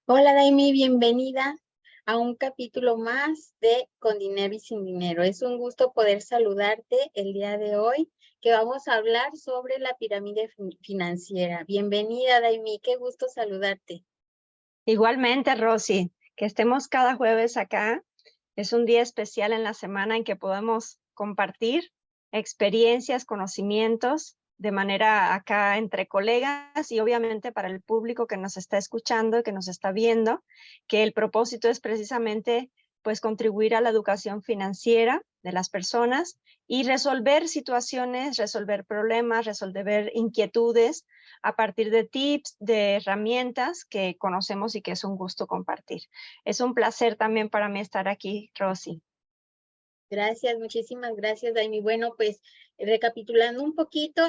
Hola Daimi, bienvenida a un capítulo más de Con Dinero y Sin Dinero. Es un gusto poder saludarte el día de hoy, que vamos a hablar sobre la pirámide financiera. Bienvenida Daimi, qué gusto saludarte. Igualmente, Rosy, que estemos cada jueves acá. Es un día especial en la semana en que podemos compartir experiencias, conocimientos de manera acá entre colegas y obviamente para el público que nos está escuchando y que nos está viendo, que el propósito es precisamente pues contribuir a la educación financiera de las personas y resolver situaciones, resolver problemas, resolver inquietudes a partir de tips, de herramientas que conocemos y que es un gusto compartir. Es un placer también para mí estar aquí, Rosy. Gracias, muchísimas gracias Daimi. Bueno, pues recapitulando un poquito,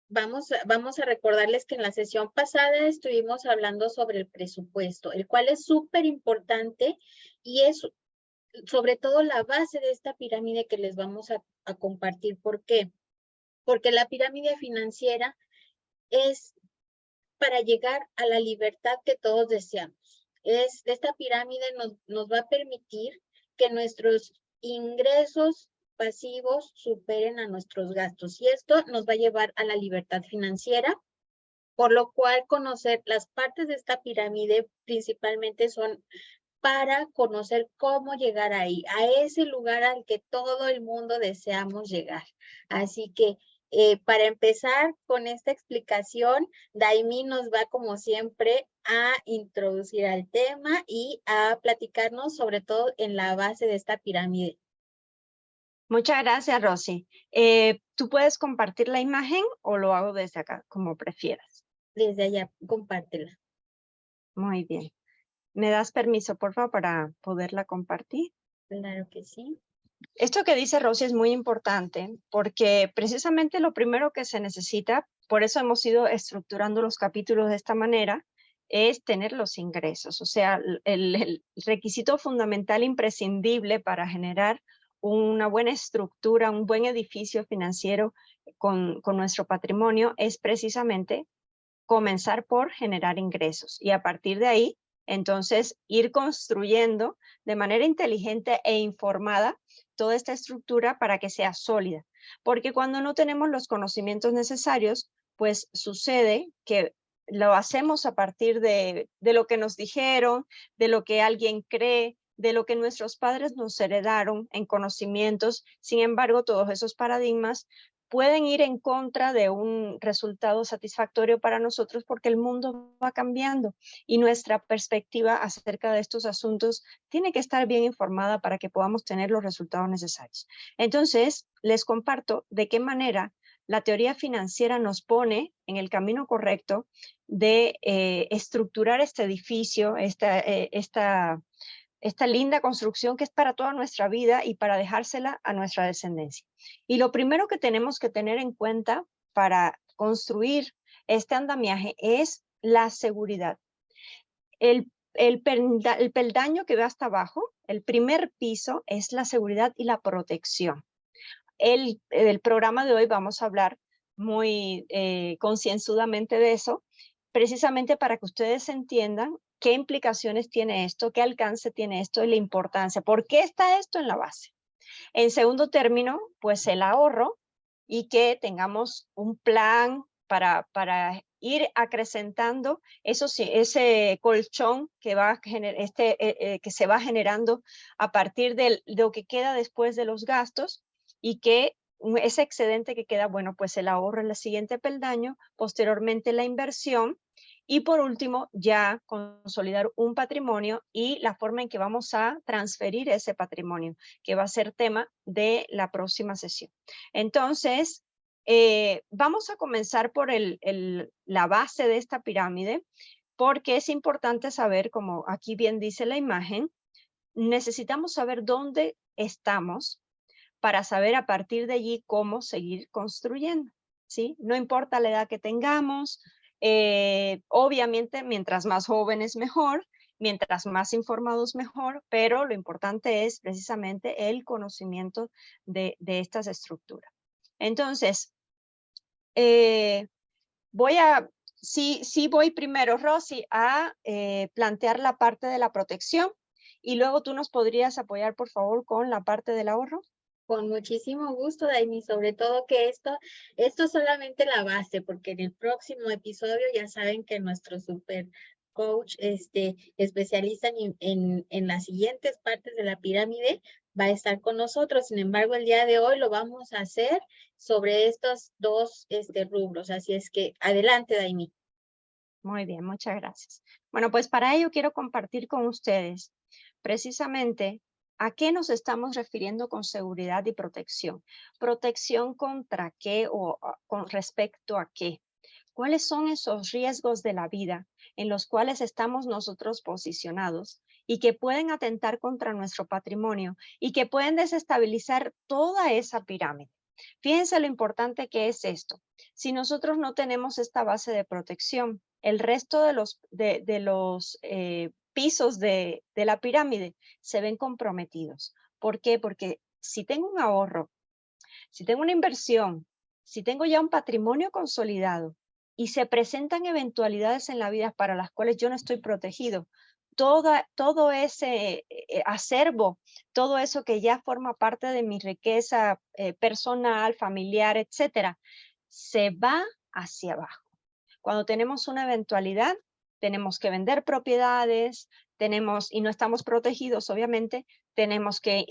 vamos a recordarles que en la sesión pasada estuvimos hablando sobre el presupuesto, el cual es súper importante y es sobre todo la base de esta pirámide que les vamos a compartir. ¿Por qué? Porque la pirámide financiera es para llegar a la libertad que todos deseamos. Esta pirámide nos va a permitir que nuestros ingresos pasivos superen a nuestros gastos y esto nos va a llevar a la libertad financiera, por lo cual conocer las partes de esta pirámide principalmente son para conocer cómo llegar ahí, a ese lugar al que todo el mundo deseamos llegar. Así que para empezar con esta explicación, Daimi nos va como siempre a introducir al tema y a platicarnos sobre todo en la base de esta pirámide. Muchas gracias, Rosy. ¿Tú puedes compartir la imagen o lo hago desde acá, como prefieras? Desde allá, compártela. Muy bien. ¿Me das permiso, por favor, para poderla compartir? Claro que sí. Esto que dice Rosy es muy importante porque precisamente lo primero que se necesita, por eso hemos ido estructurando los capítulos de esta manera, es tener los ingresos. O sea, el requisito fundamental imprescindible para generar una buena estructura, un buen edificio financiero con nuestro patrimonio es precisamente comenzar por generar ingresos y a partir de ahí, entonces, ir construyendo de manera inteligente e informada toda esta estructura para que sea sólida. Porque cuando no tenemos los conocimientos necesarios, pues sucede que lo hacemos a partir de lo que nos dijeron, de lo que alguien cree, de lo que nuestros padres nos heredaron en conocimientos. Sin embargo, todos esos paradigmas pueden ir en contra de un resultado satisfactorio para nosotros porque el mundo va cambiando y nuestra perspectiva acerca de estos asuntos tiene que estar bien informada para que podamos tener los resultados necesarios. Entonces, les comparto de qué manera la teoría financiera nos pone en el camino correcto de estructurar este edificio, esta linda construcción que es para toda nuestra vida y para dejársela a nuestra descendencia. Y lo primero que tenemos que tener en cuenta para construir este andamiaje es la seguridad. El peldaño que va hasta abajo, el primer piso, es la seguridad y la protección. El programa de hoy vamos a hablar muy concienzudamente de eso, precisamente para que ustedes entiendan qué implicaciones tiene esto, qué alcance tiene esto y la importancia. ¿Por qué está esto en la base? En segundo término, pues el ahorro y que tengamos un plan para ir acrecentando ese colchón que, que se va generando a partir de lo que queda después de los gastos y que ese excedente que queda, bueno, pues el ahorro es el siguiente peldaño, posteriormente la inversión y por último ya consolidar un patrimonio y la forma en que vamos a transferir ese patrimonio, que va a ser tema de la próxima sesión. Entonces, vamos a comenzar por la base de esta pirámide, porque es importante saber, como aquí bien dice la imagen, necesitamos saber dónde estamos para saber a partir de allí cómo seguir construyendo, ¿sí? No importa la edad que tengamos, obviamente mientras más jóvenes mejor, mientras más informados mejor, pero lo importante es precisamente el conocimiento de estas estructuras. Entonces, voy a sí voy primero, Rosy, a plantear la parte de la protección y luego tú nos podrías apoyar, por favor, con la parte del ahorro. Con muchísimo gusto, Daini, sobre todo que esto es solamente la base, porque en el próximo episodio ya saben que nuestro super coach, especialista en las siguientes partes de la pirámide, va a estar con nosotros. Sin embargo, el día de hoy lo vamos a hacer sobre estos dos, rubros. Así es que adelante, Daini. Muy bien, muchas gracias. Bueno, pues para ello quiero compartir con ustedes precisamente a qué nos estamos refiriendo con seguridad y protección. ¿Protección contra qué o con respecto a qué? ¿Cuáles son esos riesgos de la vida en los cuales estamos nosotros posicionados y que pueden atentar contra nuestro patrimonio y que pueden desestabilizar toda esa pirámide? Fíjense lo importante que es esto. Si nosotros no tenemos esta base de protección, el resto de los pisos de la pirámide se ven comprometidos. ¿Por qué? Porque si tengo un ahorro, si tengo una inversión, si tengo ya un patrimonio consolidado y se presentan eventualidades en la vida para las cuales yo no estoy protegido, todo ese acervo, todo eso que ya forma parte de mi riqueza personal, familiar, etcétera, se va hacia abajo. Cuando tenemos una eventualidad, tenemos que vender propiedades, y no estamos protegidos, obviamente, tenemos que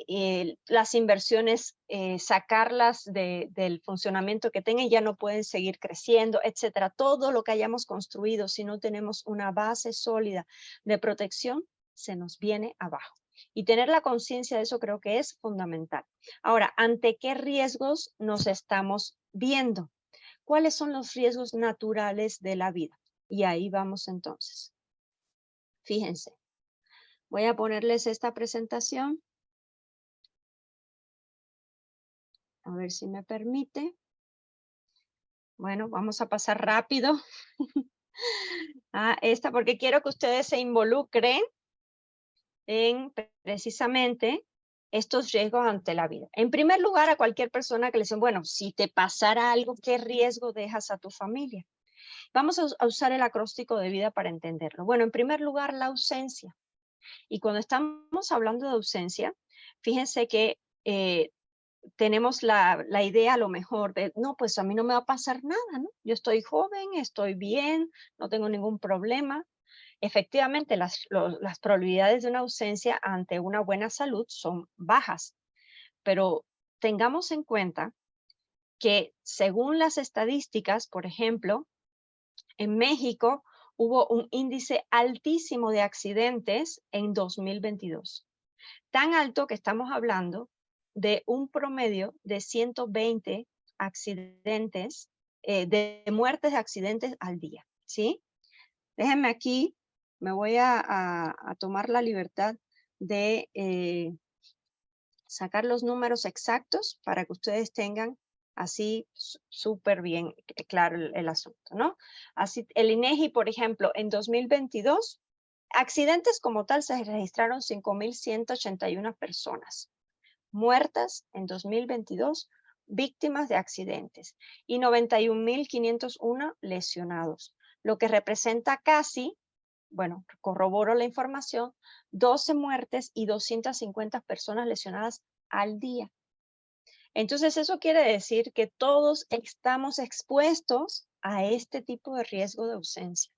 las inversiones sacarlas del funcionamiento que tengan, ya no pueden seguir creciendo, etcétera. Todo lo que hayamos construido, si no tenemos una base sólida de protección, se nos viene abajo. Y tener la conciencia de eso creo que es fundamental. Ahora, ¿ante qué riesgos nos estamos viendo? ¿Cuáles son los riesgos naturales de la vida? Y ahí vamos entonces. Fíjense, voy a ponerles esta presentación. A ver si me permite. Bueno, vamos a pasar rápido a esta porque quiero que ustedes se involucren en precisamente estos riesgos ante la vida. En primer lugar, a cualquier persona que le dicen, bueno, si te pasara algo, ¿qué riesgo dejas a tu familia? Vamos a usar el acróstico de vida para entenderlo. Bueno, en primer lugar, la ausencia. Y cuando estamos hablando de ausencia, fíjense que tenemos la idea a lo mejor de, no, pues a mí no me va a pasar nada, ¿no? Yo estoy joven, estoy bien, no tengo ningún problema. Efectivamente, las probabilidades de una ausencia ante una buena salud son bajas, pero tengamos en cuenta que según las estadísticas, por ejemplo, en México hubo un índice altísimo de accidentes en 2022. Tan alto que estamos hablando de un promedio de 120 accidentes, de muertes de accidentes al día, ¿sí? Déjenme aquí, me voy a tomar la libertad de sacar los números exactos para que ustedes tengan así súper bien claro el asunto, ¿no? Así, el INEGI, por ejemplo, en 2022, accidentes como tal se registraron 5.181 personas muertas en 2022, víctimas de accidentes, y 91.501 lesionados, lo que representa casi, bueno, corroboro la información, 12 muertes y 250 personas lesionadas al día. Entonces, eso quiere decir que todos estamos expuestos a este tipo de riesgo de ausencia.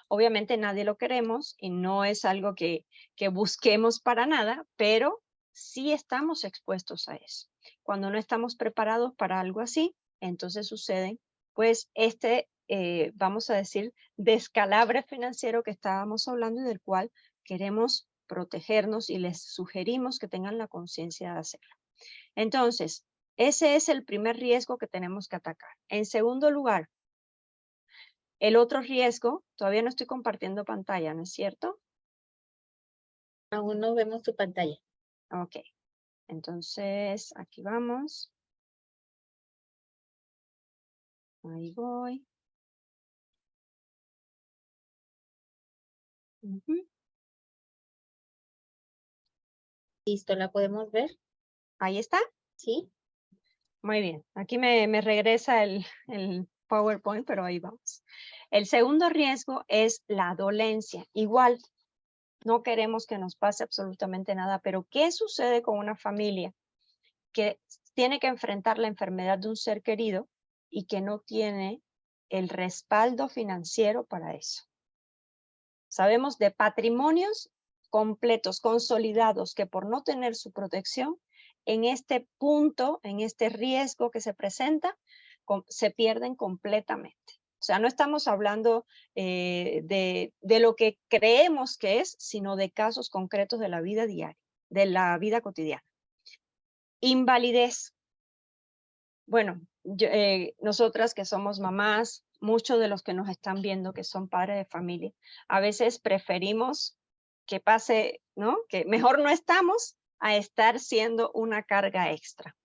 Obviamente nadie lo queremos y no es algo que busquemos para nada, pero sí estamos expuestos a eso. Cuando no estamos preparados para algo así, entonces suceden, pues, vamos a decir, descalabre financiero que estábamos hablando y del cual queremos protegernos y les sugerimos que tengan la conciencia de hacerlo. Entonces, ese es el primer riesgo que tenemos que atacar. En segundo lugar, el otro riesgo, todavía no estoy compartiendo pantalla, ¿no es cierto? Aún no vemos tu pantalla. Ok, entonces aquí vamos. Ahí voy. Listo, ¿la podemos ver? Ahí está. ¿Sí? Muy bien. Aquí me regresa el PowerPoint, pero ahí vamos. El segundo riesgo es la dolencia. Igual, no queremos que nos pase absolutamente nada, pero ¿qué sucede con una familia que tiene que enfrentar la enfermedad de un ser querido y que no tiene el respaldo financiero para eso? Sabemos de patrimonios completos, consolidados, que por no tener su protección, en este punto, en este riesgo que se presenta, se pierden completamente. O sea, no estamos hablando de lo que creemos que es, sino de casos concretos de la vida diaria, de la vida cotidiana. Invalidez. Bueno, nosotras que somos mamás, muchos de los que nos están viendo que son padres de familia, a veces preferimos que pase, ¿no? Que mejor no estamos a estar siendo una carga extra.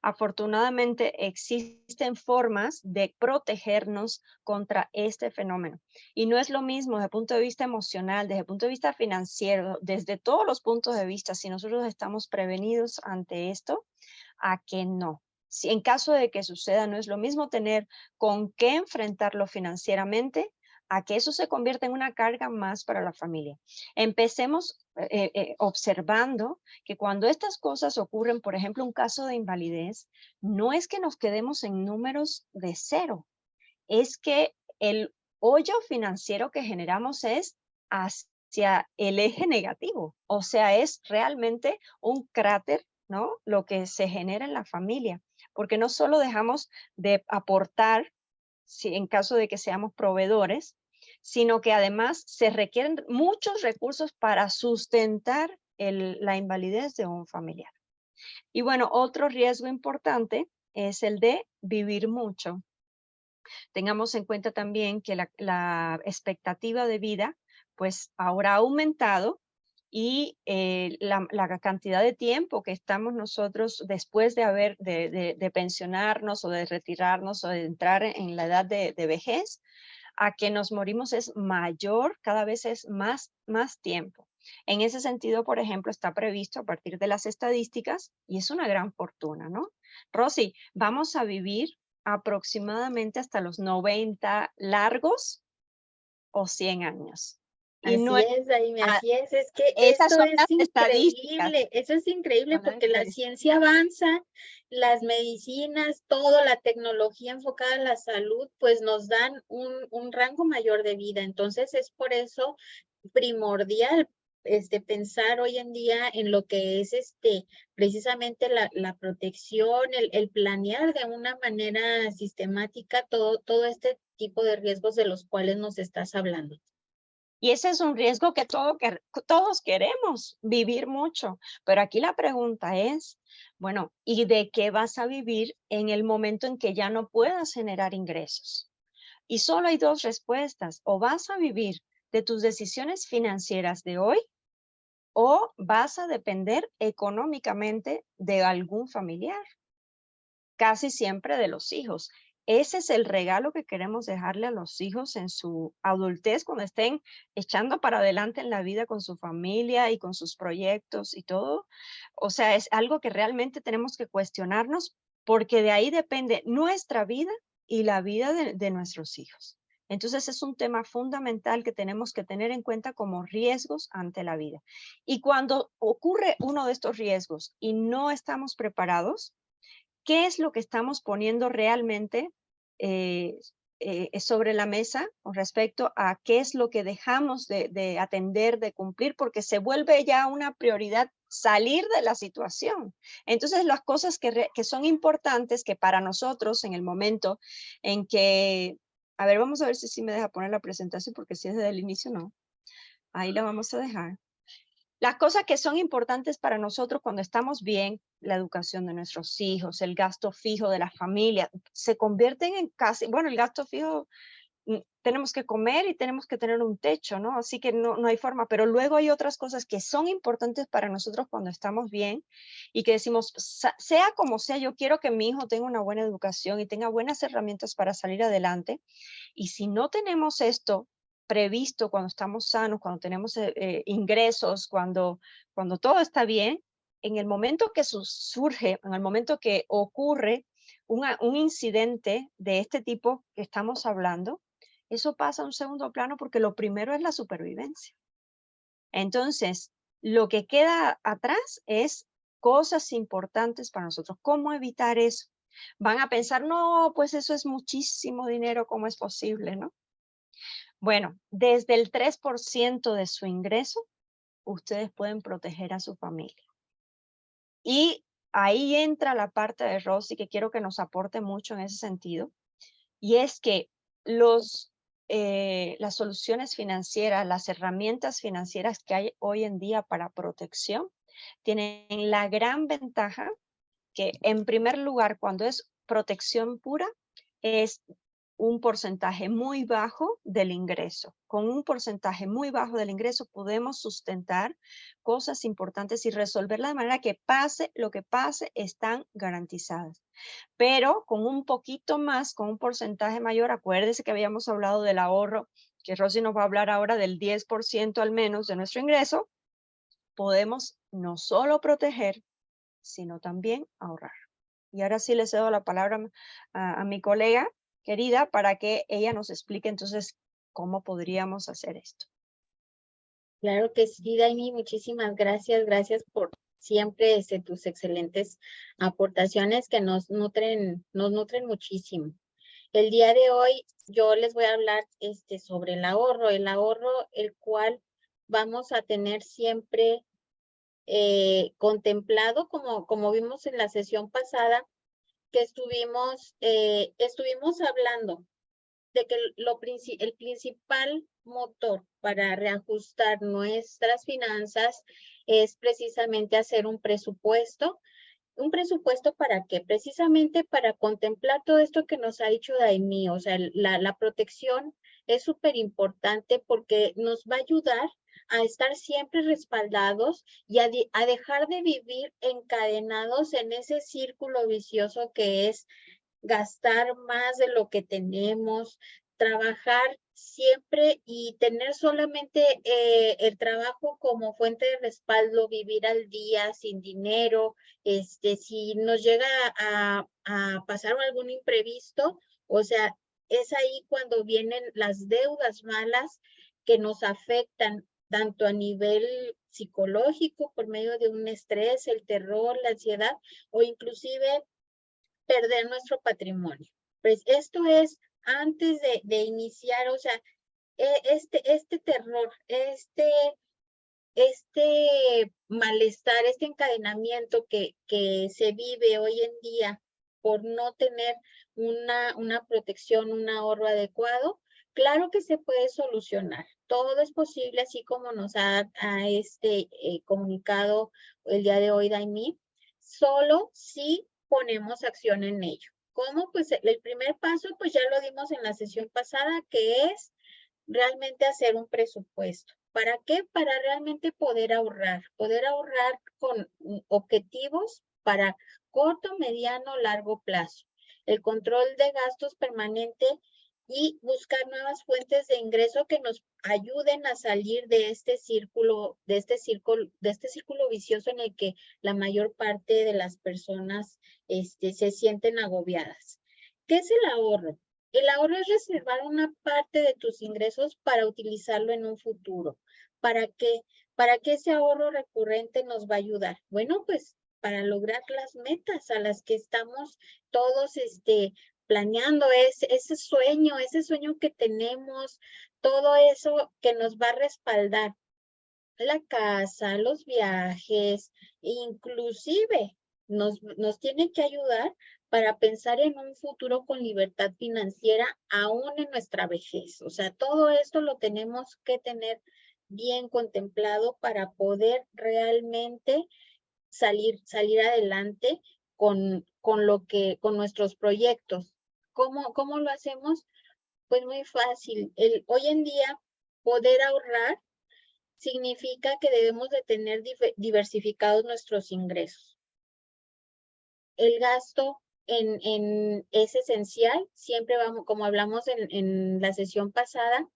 Afortunadamente existen formas de protegernos contra este fenómeno. Y no es lo mismo desde el punto de vista emocional, desde el punto de vista financiero, desde todos los puntos de vista, si nosotros estamos prevenidos ante esto, a que no. Si en caso de que suceda, no es lo mismo tener con qué enfrentarlo financieramente a que eso se convierta en una carga más para la familia. Empecemos observando que cuando estas cosas ocurren, por ejemplo, un caso de invalidez, no es que nos quedemos en números de cero, es que el hoyo financiero que generamos es hacia el eje negativo, o sea, es realmente un cráter, ¿no? Lo que se genera en la familia, porque no solo dejamos de aportar, si en caso de que seamos proveedores, sino que además se requieren muchos recursos para sustentar la invalidez de un familiar. Y bueno, otro riesgo importante es el de vivir mucho. Tengamos en cuenta también que la expectativa de vida, pues ahora ha aumentado y la cantidad de tiempo que estamos nosotros después de pensionarnos o de retirarnos o de entrar en la edad de vejez, a que nos morimos es mayor, cada vez es más tiempo. En ese sentido, por ejemplo, está previsto a partir de las estadísticas, y es una gran fortuna, ¿no? Rosy, vamos a vivir aproximadamente hasta los 90 largos o 100 años. Y no Así es, es, Daime, así es que esas esto son las estadísticas. eso es increíble Son las porque la estadísticas. ciencia avanza, las medicinas, toda la tecnología enfocada en la salud, pues nos dan un rango mayor de vida. Entonces es por eso primordial pensar hoy en día en lo que es precisamente la protección, el planear de una manera sistemática todo este tipo de riesgos de los cuales nos estás hablando. Y ese es un riesgo que todos queremos, vivir mucho. Pero aquí la pregunta es, bueno, ¿y de qué vas a vivir en el momento en que ya no puedas generar ingresos? Y solo hay dos respuestas: o vas a vivir de tus decisiones financieras de hoy, o vas a depender económicamente de algún familiar, casi siempre de los hijos. Ese es el regalo que queremos dejarle a los hijos en su adultez, cuando estén echando para adelante en la vida con su familia y con sus proyectos y todo. O sea, es algo que realmente tenemos que cuestionarnos, porque de ahí depende nuestra vida y la vida de nuestros hijos. Entonces es un tema fundamental que tenemos que tener en cuenta como riesgos ante la vida. Y cuando ocurre uno de estos riesgos y no estamos preparados, ¿qué es lo que estamos poniendo realmente eh, sobre la mesa con respecto a qué es lo que dejamos de atender, de cumplir? Porque se vuelve ya una prioridad salir de la situación. Entonces, las cosas que son importantes, que para nosotros en el momento en que, a ver, vamos a ver si me deja poner la presentación, porque si es desde el inicio, no. Ahí la vamos a dejar. Las cosas que son importantes para nosotros cuando estamos bien, la educación de nuestros hijos, el gasto fijo de la familia, se convierten en casi, bueno, el gasto fijo, tenemos que comer y tenemos que tener un techo, ¿no? Así que no hay forma, pero luego hay otras cosas que son importantes para nosotros cuando estamos bien y que decimos, sea como sea, yo quiero que mi hijo tenga una buena educación y tenga buenas herramientas para salir adelante. Y si no tenemos esto previsto cuando estamos sanos, cuando tenemos ingresos, cuando todo está bien, en el momento que surge, en el momento que ocurre un incidente de este tipo que estamos hablando, eso pasa a un segundo plano porque lo primero es la supervivencia. Entonces, lo que queda atrás es cosas importantes para nosotros. ¿Cómo evitar eso? Van a pensar, no, pues eso es muchísimo dinero, ¿cómo es posible, no? Bueno, desde el 3% de su ingreso, ustedes pueden proteger a su familia. Y ahí entra la parte de Rosy, que quiero que nos aporte mucho en ese sentido, y es que las soluciones financieras, las herramientas financieras que hay hoy en día para protección, tienen la gran ventaja que, en primer lugar, cuando es protección pura, es un porcentaje muy bajo del ingreso. Con un porcentaje muy bajo del ingreso podemos sustentar cosas importantes y resolverlas de manera que pase lo que pase, están garantizadas. Pero con un poquito más, con un porcentaje mayor, acuérdese que habíamos hablado del ahorro, que Rosy nos va a hablar ahora del 10% al menos de nuestro ingreso, podemos no solo proteger, sino también ahorrar. Y ahora sí le cedo la palabra a mi colega querida para que ella nos explique entonces cómo podríamos hacer esto. Claro que sí, Daini, muchísimas gracias. Gracias por siempre tus excelentes aportaciones que nos nutren muchísimo. El día de hoy yo les voy a hablar sobre el ahorro el cual vamos a tener siempre contemplado, como vimos en la sesión pasada, que estuvimos hablando de que el principal motor para reajustar nuestras finanzas es precisamente hacer un presupuesto. ¿Un presupuesto para qué? Precisamente para contemplar todo esto que nos ha dicho Daimí, o sea, la protección es súper importante porque nos va a ayudar a estar siempre respaldados y a dejar de vivir encadenados en ese círculo vicioso que es gastar más de lo que tenemos, trabajar siempre y tener solamente el trabajo como fuente de respaldo, vivir al día sin dinero, si nos llega a pasar algún imprevisto, o sea, es ahí cuando vienen las deudas malas que nos afectan tanto a nivel psicológico por medio de un estrés, el terror, la ansiedad o inclusive perder nuestro patrimonio. Pues esto es antes de iniciar, o sea, este terror, este malestar, este encadenamiento que se vive hoy en día por no tener una protección, un ahorro adecuado, claro que se puede solucionar. Todo es posible, así como nos ha comunicado el día de hoy Daimí, solo si ponemos acción en ello. ¿Cómo? Pues el primer paso, pues ya lo dimos en la sesión pasada, que es realmente hacer un presupuesto. ¿Para qué? Para realmente poder ahorrar con objetivos para corto, mediano, largo plazo. El control de gastos permanente y buscar nuevas fuentes de ingreso que nos ayuden a salir de este círculo vicioso en el que la mayor parte de las personas se sienten agobiadas. ¿Qué es el ahorro? El ahorro es reservar una parte de tus ingresos para utilizarlo en un futuro. ¿Para qué? ¿Para qué ese ahorro recurrente nos va a ayudar? Bueno, pues para lograr las metas a las que estamos todos planeando, ese sueño que tenemos, todo eso que nos va a respaldar. La casa, los viajes, inclusive nos tiene que ayudar para pensar en un futuro con libertad financiera aún en nuestra vejez. O sea, todo esto lo tenemos que tener bien contemplado para poder realmente salir adelante con nuestros proyectos. ¿Cómo lo hacemos? Pues muy fácil. Hoy en día, poder ahorrar significa que debemos de tener diversificados nuestros ingresos. El gasto es esencial, siempre vamos, como hablamos en la sesión pasada,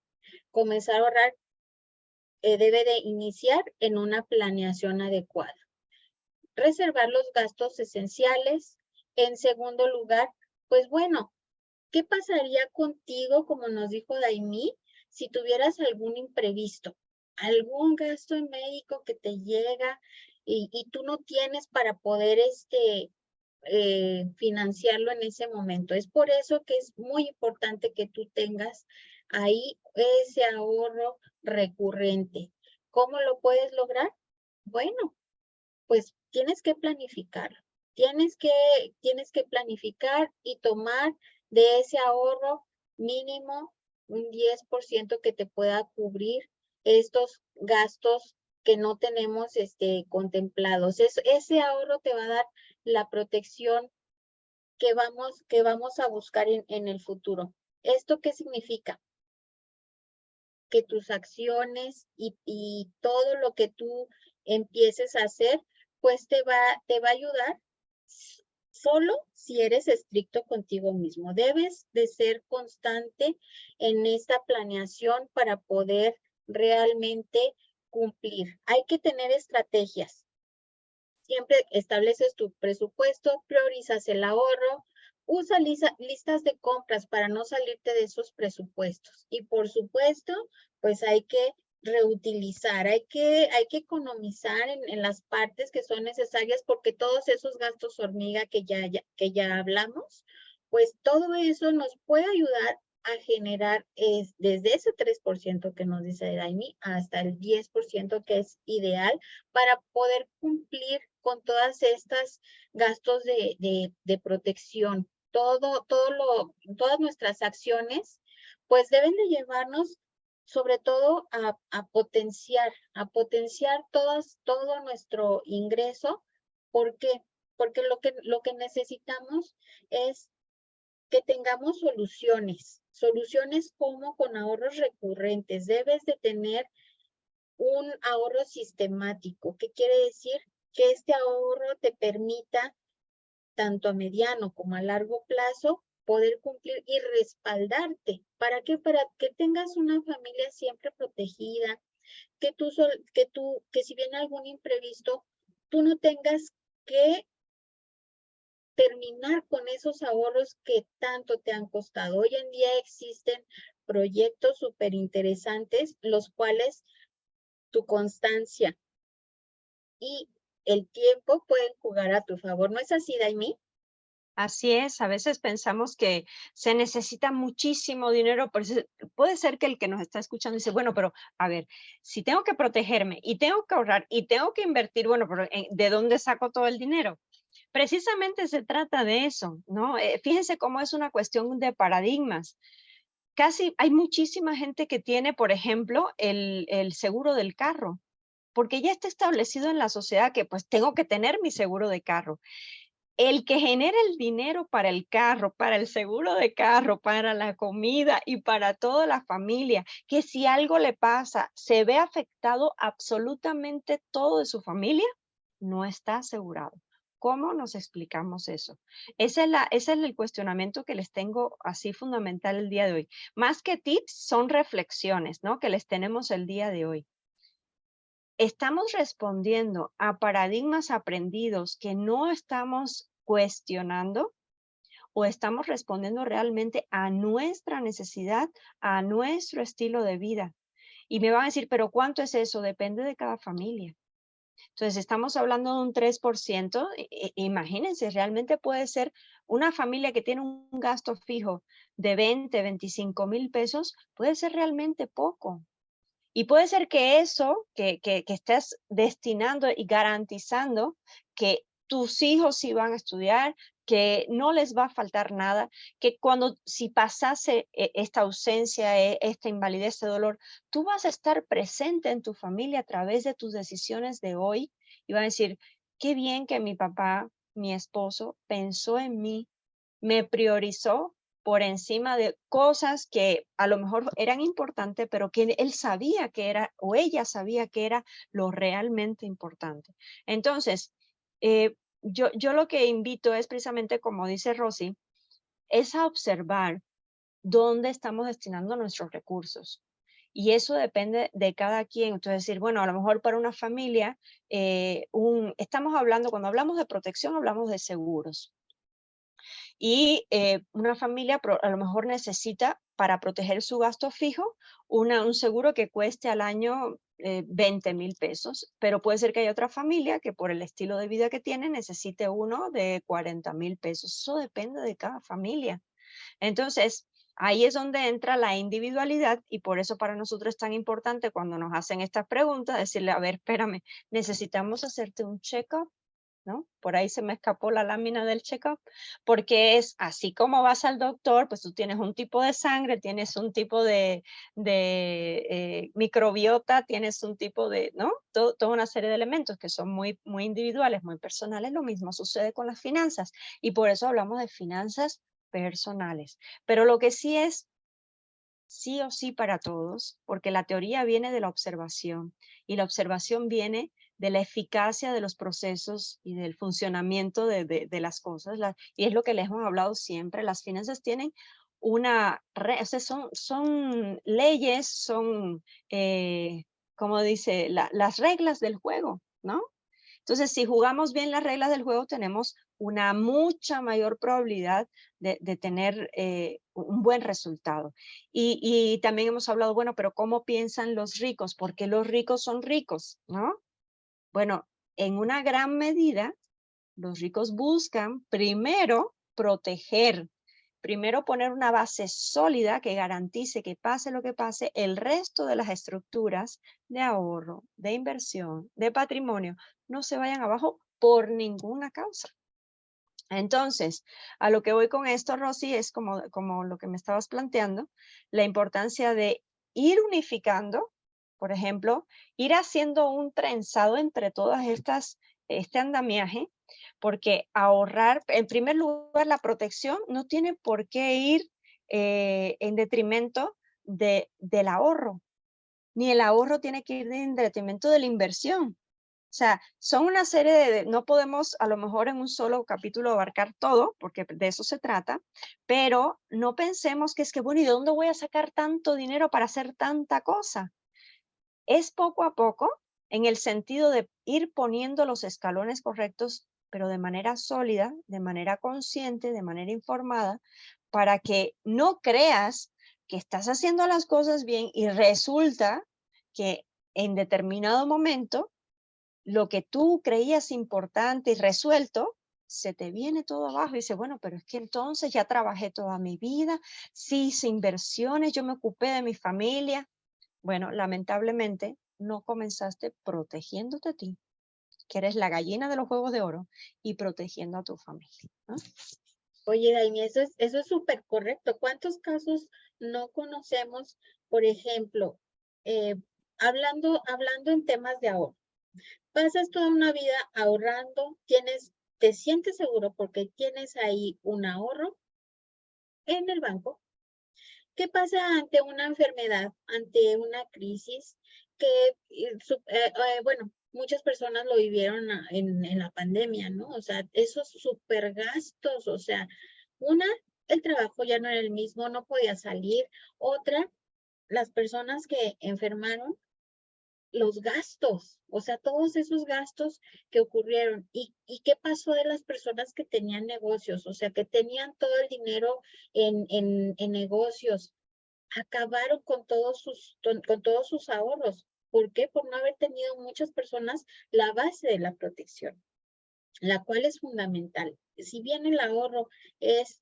comenzar a ahorrar debe de iniciar en una planeación adecuada. Reservar los gastos esenciales. En segundo lugar, pues bueno, ¿Qué pasaría contigo, como nos dijo Daimi, si tuvieras algún imprevisto, algún gasto médico que te llega y tú no tienes para poder financiarlo en ese momento? Es por eso que es muy importante que tú tengas ahí ese ahorro recurrente. ¿Cómo lo puedes lograr? Bueno, pues tienes que planificar, tienes que planificar y tomar de ese ahorro mínimo un 10% que te pueda cubrir estos gastos que no tenemos contemplados. Ese ahorro te va a dar la protección que vamos a buscar en el futuro. ¿Esto qué significa? Que tus acciones y todo lo que tú empieces a hacer, pues te va a ayudar solo si eres estricto contigo mismo. Debes de ser constante en esta planeación para poder realmente cumplir. Hay que tener estrategias. Siempre estableces tu presupuesto, priorizas el ahorro, usa listas de compras para no salirte de esos presupuestos. Y por supuesto, pues hay que reutilizar, hay que economizar en las partes que son necesarias porque todos esos gastos hormiga que ya hablamos, pues todo eso nos puede ayudar a generar desde ese 3% que nos dice Daimi hasta el 10% que es ideal para poder cumplir con todas estas gastos de protección. Todas nuestras acciones, pues deben de llevarnos sobre todo a potenciar todo nuestro ingreso. ¿Por qué? Porque lo que necesitamos es que tengamos soluciones como con ahorros recurrentes. Debes de tener un ahorro sistemático. ¿Qué quiere decir? Que este ahorro te permita, tanto a mediano como a largo plazo, poder cumplir y respaldarte. ¿Para qué? Para que tengas una familia siempre protegida, que si viene algún imprevisto, tú no tengas que terminar con esos ahorros que tanto te han costado. Hoy en día existen proyectos súper interesantes, los cuales tu constancia y el tiempo pueden jugar a tu favor. ¿No es así, Daimi? Así es, a veces pensamos que se necesita muchísimo dinero, pero puede ser que el que nos está escuchando dice, bueno, pero a ver, si tengo que protegerme y tengo que ahorrar y tengo que invertir, bueno, pero ¿de dónde saco todo el dinero? Precisamente se trata de eso, ¿no? Fíjense cómo es una cuestión de paradigmas. Casi hay muchísima gente que tiene, por ejemplo, el seguro del carro, porque ya está establecido en la sociedad que pues tengo que tener mi seguro de carro. El que genera el dinero para el carro, para el seguro de carro, para la comida y para toda la familia, que si algo le pasa, se ve afectado absolutamente todo de su familia, no está asegurado. ¿Cómo nos explicamos eso? Ese es el cuestionamiento que les tengo así fundamental el día de hoy. Más que tips, son reflexiones, ¿no? Que les tenemos el día de hoy. Estamos respondiendo a paradigmas aprendidos que no estamos cuestionando o estamos respondiendo realmente a nuestra necesidad, a nuestro estilo de vida. Y me van a decir, pero ¿cuánto es eso? Depende de cada familia. Entonces, estamos hablando de un 3%. Imagínense, realmente puede ser una familia que tiene un gasto fijo de 20, 25 mil pesos, puede ser realmente poco. Y puede ser que eso que estés destinando y garantizando que tus hijos sí van a estudiar, que no les va a faltar nada, que si pasase esta ausencia, esta invalidez, este dolor, tú vas a estar presente en tu familia a través de tus decisiones de hoy y van a decir, qué bien que mi papá, mi esposo, pensó en mí, me priorizó por encima de cosas que a lo mejor eran importantes, pero que él sabía que era, o ella sabía que era lo realmente importante. Entonces, yo lo que invito es precisamente, como dice Rosy, es a observar dónde estamos destinando nuestros recursos. Y eso depende de cada quien. Entonces, decir, bueno, a lo mejor para una familia, estamos hablando, cuando hablamos de protección, hablamos de seguros. Y una familia a lo mejor necesita para proteger su gasto fijo un seguro que cueste al año 20,000 pesos, pero puede ser que haya otra familia que por el estilo de vida que tiene necesite uno de 40,000 pesos. Eso depende de cada familia. Entonces, ahí es donde entra la individualidad y por eso para nosotros es tan importante cuando nos hacen estas preguntas, decirle, a ver, espérame, necesitamos hacerte un check-up, ¿no? Por ahí se me escapó la lámina del check-up, porque es así como vas al doctor, pues tú tienes un tipo de sangre, tienes un tipo de microbiota, tienes un tipo de, ¿no? Toda una serie de elementos que son muy, muy individuales, muy personales. Lo mismo sucede con las finanzas y por eso hablamos de finanzas personales. Pero lo que sí es sí o sí para todos, porque la teoría viene de la observación y la observación viene de la eficacia de los procesos y del funcionamiento de las cosas. Y es lo que les hemos hablado siempre, las finanzas tienen o sea, son leyes, son, como dice, las reglas del juego, ¿no? Entonces, si jugamos bien las reglas del juego, tenemos una mucha mayor probabilidad de tener un buen resultado. Y también hemos hablado, bueno, pero ¿cómo piensan los ricos? ¿Por qué los ricos son ricos? ¿No? Bueno, en una gran medida, los ricos buscan primero proteger, primero poner una base sólida que garantice que pase lo que pase, el resto de las estructuras de ahorro, de inversión, de patrimonio, no se vayan abajo por ninguna causa. Entonces, a lo que voy con esto, Rosy, es como lo que me estabas planteando, la importancia de ir unificando, por ejemplo, ir haciendo un trenzado entre todas este andamiaje, porque ahorrar, en primer lugar, la protección no tiene por qué ir en detrimento del ahorro, ni el ahorro tiene que ir en detrimento de la inversión. O sea, son una serie no podemos a lo mejor en un solo capítulo abarcar todo, porque de eso se trata, pero no pensemos que es que, bueno, ¿y de dónde voy a sacar tanto dinero para hacer tanta cosa? Es poco a poco, en el sentido de ir poniendo los escalones correctos, pero de manera sólida, de manera consciente, de manera informada, para que no creas que estás haciendo las cosas bien y resulta que en determinado momento lo que tú creías importante y resuelto, se te viene todo abajo y dices, bueno, pero es que entonces ya trabajé toda mi vida, sí hice inversiones, yo me ocupé de mi familia. Bueno, lamentablemente no comenzaste protegiéndote a ti, que eres la gallina de los huevos de oro, y protegiendo a tu familia, ¿no? Oye, Daini, eso es súper correcto. ¿Cuántos casos no conocemos? Por ejemplo, eh, hablando en temas de ahorro. Pasas toda una vida ahorrando, te sientes seguro porque tienes ahí un ahorro en el banco. ¿Qué pasa ante una enfermedad, ante una crisis que, bueno, muchas personas lo vivieron en la pandemia, ¿no? O sea, esos super gastos, o sea, una, el trabajo ya no era el mismo, no podía salir. Otra, las personas que enfermaron, los gastos, o sea, todos esos gastos que ocurrieron. ¿Y qué pasó de las personas que tenían negocios? O sea, que tenían todo el dinero en negocios, acabaron con todos sus ahorros. ¿Por qué? Por no haber tenido muchas personas la base de la protección, la cual es fundamental. Si bien el ahorro es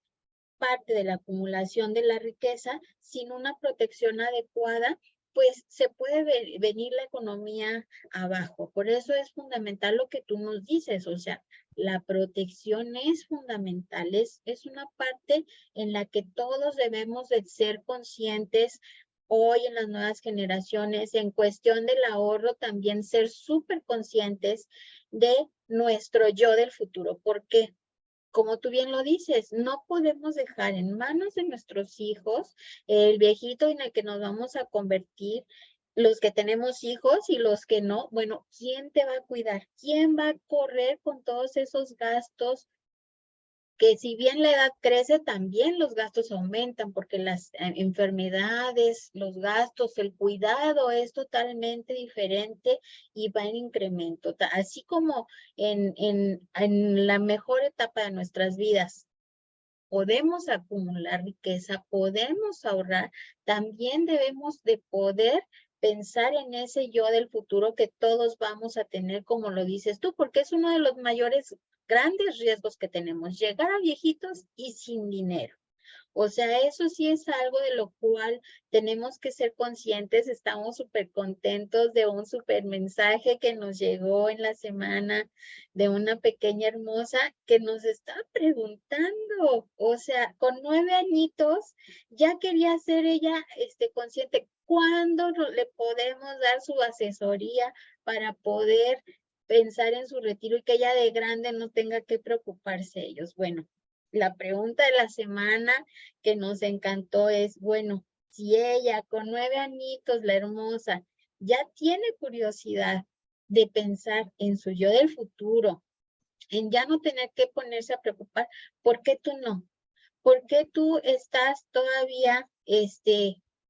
parte de la acumulación de la riqueza, sin una protección adecuada, pues se puede venir la economía abajo. Por eso es fundamental lo que tú nos dices, o sea, la protección es fundamental, es una parte en la que todos debemos de ser conscientes hoy en las nuevas generaciones, en cuestión del ahorro, también ser súper conscientes de nuestro yo del futuro. ¿Por qué? Como tú bien lo dices, no podemos dejar en manos de nuestros hijos el viejito en el que nos vamos a convertir, los que tenemos hijos y los que no. Bueno, ¿quién te va a cuidar? ¿Quién va a correr con todos esos gastos? Que si bien la edad crece, también los gastos aumentan porque las enfermedades, los gastos, el cuidado es totalmente diferente y va en incremento. Así como en la mejor etapa de nuestras vidas podemos acumular riqueza, podemos ahorrar, también debemos de poder pensar en ese yo del futuro que todos vamos a tener, como lo dices tú, porque es uno de los mayores, grandes riesgos que tenemos, llegar a viejitos y sin dinero. O sea, eso sí es algo de lo cual tenemos que ser conscientes. Estamos súper contentos de un súper mensaje que nos llegó en la semana de una pequeña hermosa que nos está preguntando, o sea, con 9 añitos ya quería ser ella consciente. ¿Cuándo le podemos dar su asesoría para poder pensar en su retiro y que ella de grande no tenga que preocuparse ellos? Bueno, la pregunta de la semana que nos encantó es, bueno, si ella con 9 añitos, la hermosa, ya tiene curiosidad de pensar en su yo del futuro, en ya no tener que ponerse a preocupar, ¿por qué tú no? ¿Por qué tú estás todavía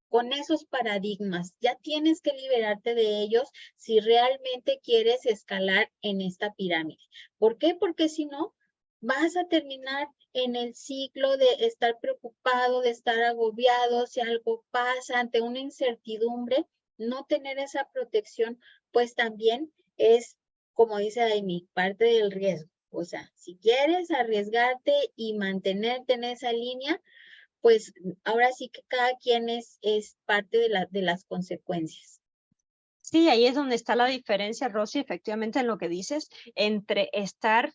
con esos paradigmas? Ya tienes que liberarte de ellos si realmente quieres escalar en esta pirámide. ¿Por qué? Porque si no, vas a terminar en el ciclo de estar preocupado, de estar agobiado, si algo pasa ante una incertidumbre, no tener esa protección, pues también es, como dice Amy, parte del riesgo. O sea, si quieres arriesgarte y mantenerte en esa línea, pues ahora sí que cada quien es parte de las consecuencias. Sí, ahí es donde está la diferencia, Rosy, efectivamente en lo que dices, entre estar,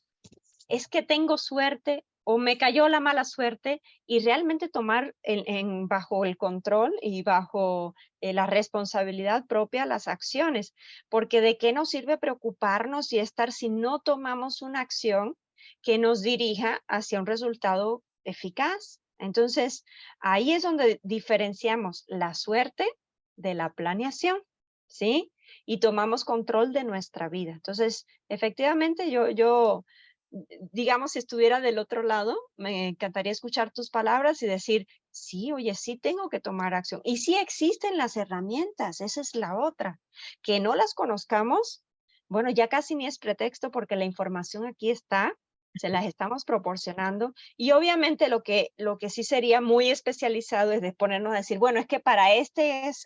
es que tengo suerte o me cayó la mala suerte y realmente tomar bajo el control y bajo la responsabilidad propia las acciones, porque de qué nos sirve preocuparnos y estar si no tomamos una acción que nos dirija hacia un resultado eficaz. Entonces, ahí es donde diferenciamos la suerte de la planeación, ¿sí? Y tomamos control de nuestra vida. Entonces, efectivamente, digamos, si estuviera del otro lado, me encantaría escuchar tus palabras y decir, sí, oye, sí tengo que tomar acción. Y sí existen las herramientas, esa es la otra. Que no las conozcamos, bueno, ya casi ni es pretexto porque la información aquí está, se las estamos proporcionando. Y obviamente lo que sí sería muy especializado es de ponernos a decir, bueno, es que para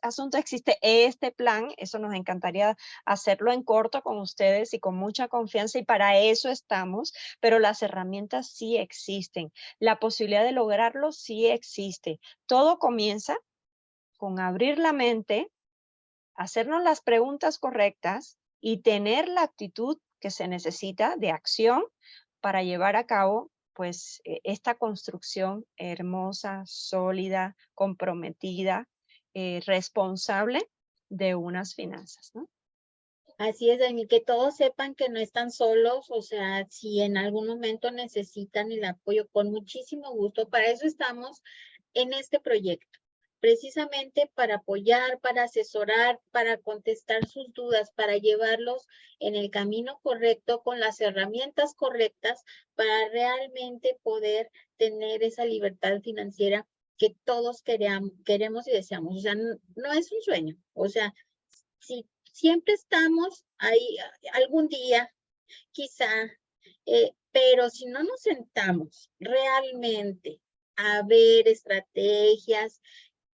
asunto existe este plan, eso nos encantaría hacerlo en corto con ustedes y con mucha confianza y para eso estamos, pero las herramientas sí existen. La posibilidad de lograrlo sí existe. Todo comienza con abrir la mente, hacernos las preguntas correctas y tener la actitud que se necesita de acción para llevar a cabo pues esta construcción hermosa, sólida, comprometida, responsable de unas finanzas, ¿no? Así es, Dani, que todos sepan que no están solos, o sea, si en algún momento necesitan el apoyo, con muchísimo gusto. Para eso estamos en este proyecto, precisamente para apoyar, para asesorar, para contestar sus dudas, para llevarlos en el camino correcto, con las herramientas correctas, para realmente poder tener esa libertad financiera que todos queremos y deseamos. O sea, no es un sueño, o sea, si siempre estamos ahí algún día, quizá, pero si no nos sentamos realmente a ver estrategias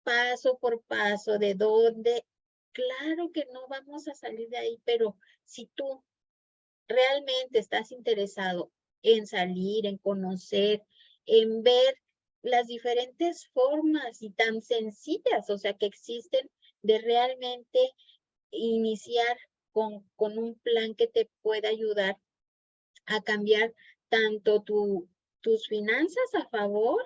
paso por paso de dónde, claro que no vamos a salir de ahí, pero si tú realmente estás interesado en salir, en conocer, en ver las diferentes formas y tan sencillas, o sea, que existen de realmente iniciar con un plan que te pueda ayudar a cambiar tanto tus finanzas a favor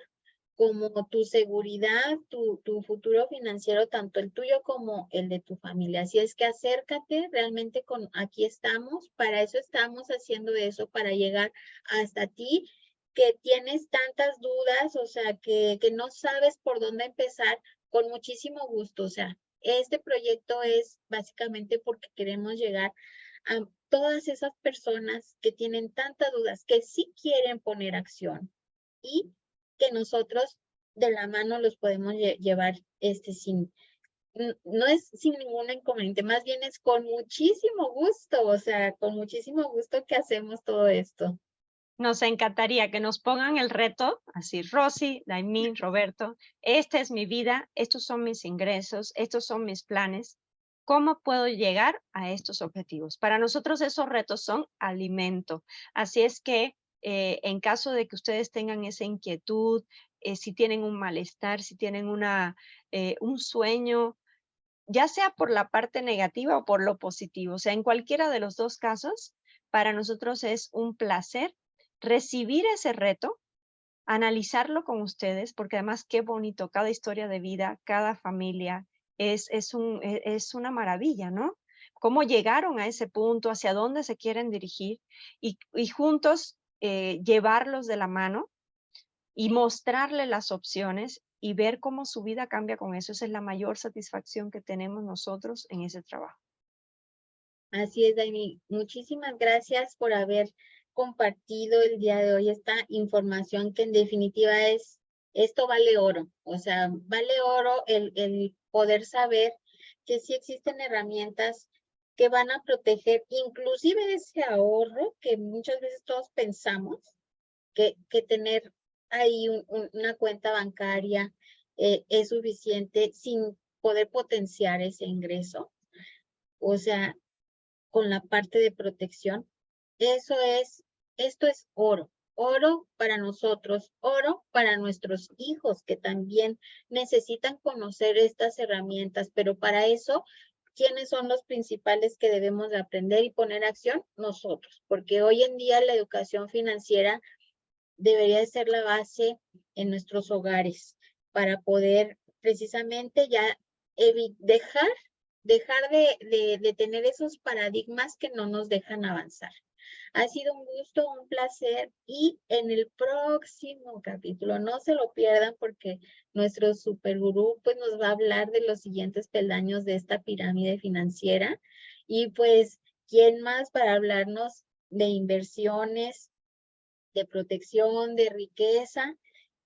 como tu seguridad, tu futuro financiero, tanto el tuyo como el de tu familia. Así es que acércate, realmente aquí estamos, para eso estamos haciendo eso, para llegar hasta ti, que tienes tantas dudas, o sea, que no sabes por dónde empezar, con muchísimo gusto, o sea, este proyecto es básicamente porque queremos llegar a todas esas personas que tienen tantas dudas, que sí quieren poner acción y que nosotros de la mano los podemos llevar no es sin ningún inconveniente, más bien es con muchísimo gusto, o sea, con muchísimo gusto que hacemos todo esto. Nos encantaría que nos pongan el reto, así, Rosy, Daimín, Roberto, esta es mi vida, estos son mis ingresos, estos son mis planes. ¿Cómo puedo llegar a estos objetivos? Para nosotros esos retos son alimento. Así es que en caso de que ustedes tengan esa inquietud, si tienen un malestar, si tienen un sueño, ya sea por la parte negativa o por lo positivo, o sea, en cualquiera de los dos casos, para nosotros es un placer recibir ese reto, analizarlo con ustedes, porque además qué bonito, cada historia de vida, cada familia es una maravilla, ¿no? Cómo llegaron a ese punto, hacia dónde se quieren dirigir y juntos llevarlos de la mano y mostrarle las opciones y ver cómo su vida cambia con eso. Esa es la mayor satisfacción que tenemos nosotros en ese trabajo. Así es, Daini. Muchísimas gracias por haber compartido el día de hoy esta información que en definitiva esto vale oro. O sea, vale oro el poder saber que sí existen herramientas que van a proteger inclusive ese ahorro que muchas veces todos pensamos que tener ahí una cuenta bancaria es suficiente sin poder potenciar ese ingreso. O sea, con la parte de protección. Esto es oro, oro para nosotros, oro para nuestros hijos que también necesitan conocer estas herramientas, pero para eso, ¿quiénes son los principales que debemos de aprender y poner acción? Nosotros, porque hoy en día la educación financiera debería de ser la base en nuestros hogares para poder precisamente ya dejar de tener esos paradigmas que no nos dejan avanzar. Ha sido un gusto, un placer y en el próximo capítulo, no se lo pierdan porque nuestro supergurú pues nos va a hablar de los siguientes peldaños de esta pirámide financiera y pues, ¿quién más para hablarnos de inversiones, de protección, de riqueza?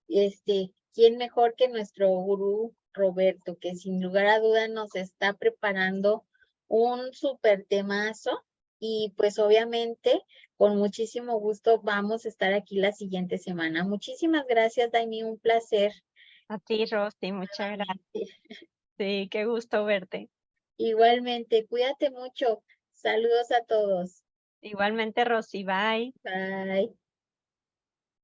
¿Quién mejor que nuestro gurú Roberto, que sin lugar a duda nos está preparando un súper temazo y pues obviamente con muchísimo gusto vamos a estar aquí la siguiente semana. Muchísimas gracias, Daimi, un placer. A ti, Rosy, muchas gracias. Sí, qué gusto verte. Igualmente, cuídate mucho. Saludos a todos. Igualmente, Rosy, bye. Bye.